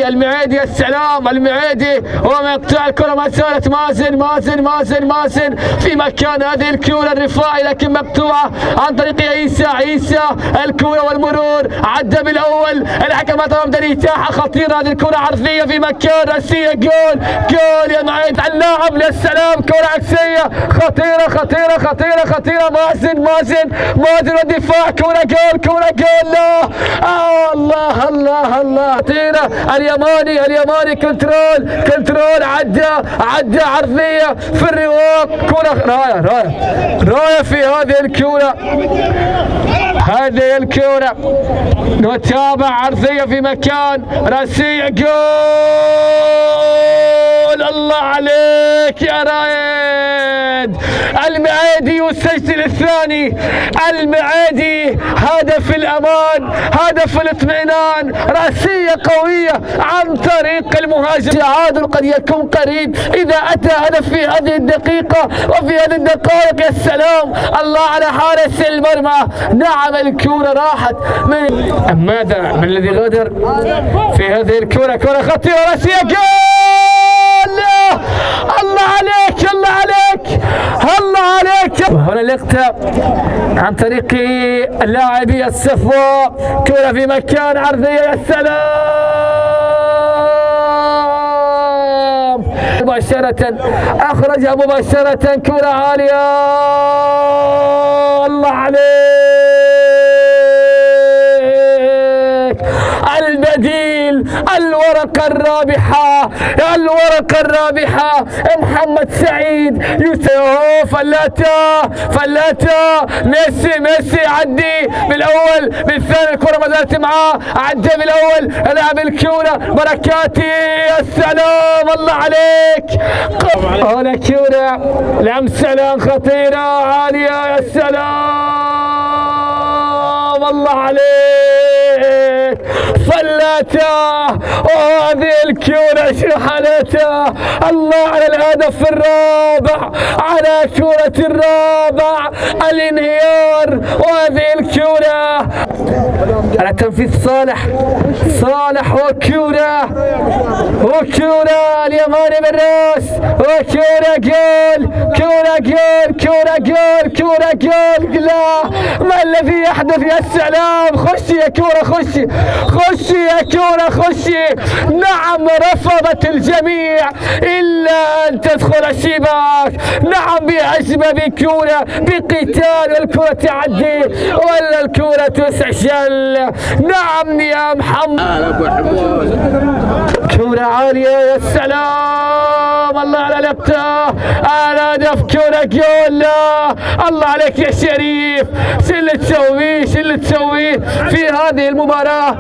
المعيدي السلام، المعيدي هو من يقطع الكرة ما زالت مازن في مكان هذه الكرة الرفاعي لكن مقطوعة عن طريق عيسى الكرة والمرور عدى بالأول، الحكم طلب إتاحة خطيرة، هذه الكرة عرضية في مكان رأسية، جول يا معيد اللاعب للسلام، كرة عكسية خطيرة مازن والدفاع، كرة جول لا الله خطيرة، اليماني كنترول عدى عرضية في الرواق، كرة راية في هذه الكرة نتابع عرضية في مكان راسية، جول الله عليك يا رايد، المعيدي والسجل الثاني، المعيدي هدف الأمان، هدف الاطمئنان، راسية قوية عن طريق المهاجم، تعادل قد يكون قريب إذا أتى هدف في هذه الدقيقة وفي هذه الدقائق، يا سلام الله على حارس المرمى، نعم الكرة راحت ماذا من الذي غادر في هذه الكرة، كرة خطيرة راسية، جول الله عليك وهنا لقطة عن طريق اللاعبي الصفوة، كرة في مكان عرضية، يا سلام مباشرة أخرجها مباشرة، كرة عالية الله عليك، البديل الورقة الرابحة محمد سعيد يوسف، فلاتة ميسي عدي بالأول بالثاني، الكرة ما زالت معاه، عدى بالأول لعب الكرة بركاتي، يا سلام الله عليك، هنا كرة لمسة خطيرة عالية، يا سلام الله عليك، فلاتة وهذه الكرة شحنتها، الله على الهدف الرابع، على كرة الرابع، الانهيار، وهذه الكرة على تنفيذ صالح وكرة اليماني بالراس، وكرة جول، لا ما الذي يحدث، يا سلام، خشي يا كرة خشي، نعم رفضت الجميع إلا أن تدخل الشباك، نعم بأجمل كرة بقتال، والكرة تعدي ولا الكرة تسجل، نعم يا محمد، كرة عالية، يا سلام الله على لقطة، على هدف، كرة جول، الله عليك يا شريف، شو اللي تسويه في هذه المباراة.